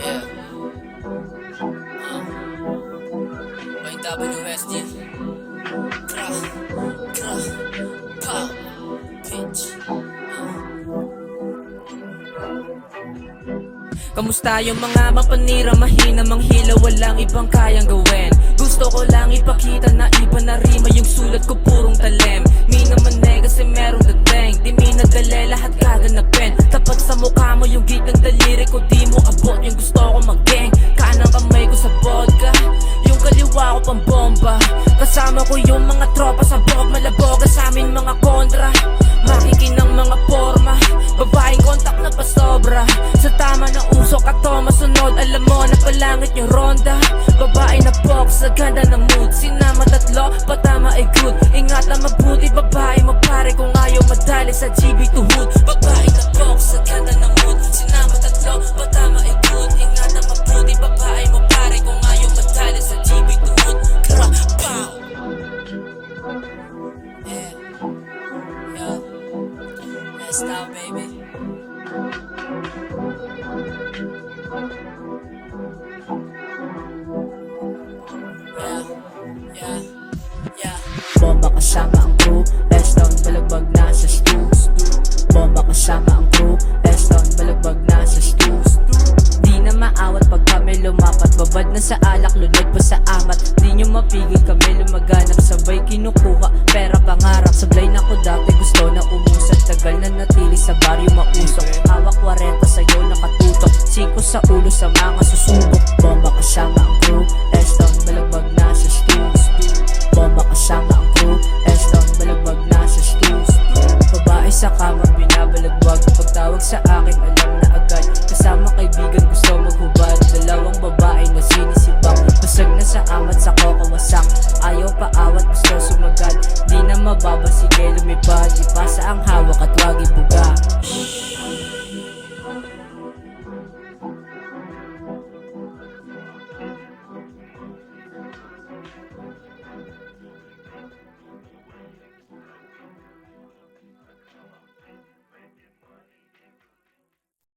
Yeah. WSD. Kra, kra, pow, pitch. Kamusta yung mga mapanira, mahina, manghila, walang ibang kayang gawin. Gusto ko lang ipakita na iba na rima, yung sulat ko purong talim. Mi naman kasi merong dating, di minadali lahat gaganapin. Tapat sa mukha mo yung git ng daliri ko, di mo abot yung gusto ko mag-gang. Kanang kamay ko sa vodka, yung kaliwa ko pang bomba. Kasama ko yung mga tropa sa bog, malaboga sa amin mga kontra. Makikinang mga forma, babaeng kontak na pasobra. Sa tama na usok at to masunod, alam mo na palangit yung ronda. Babae na box, sa ganda ng mood, sinama tatlo, patama ay good. Ingat na mabuti, babae mo pare kung ayaw madali sa GB tuhod. Babae na box, sa ganda ng mood, sinama tatlo, patama ay good. Ingat na mabuti, babae mo pare kung ayaw madali sa GB tuhod. Kra, pow. Yeah, yeah, messed out baby. Bomba kasama ang crew, S-Town balagbag na sa stew. Bomba kasama ang crew, S-Town balagbag na sa stew. Di na maawat pag kami lumapat, babad na sa alak, lunod pa sa amat. Di nyo mapigil kami lumaganap, sabay kinukuha, pera pangarap. Sablay na ko dati, gusto na umusad, tagal na natili sa baryo mausok. Hawak 40 sa'yo nakatutok, 5 sa ulo sa mga susubok. Bomba kasama ang crew,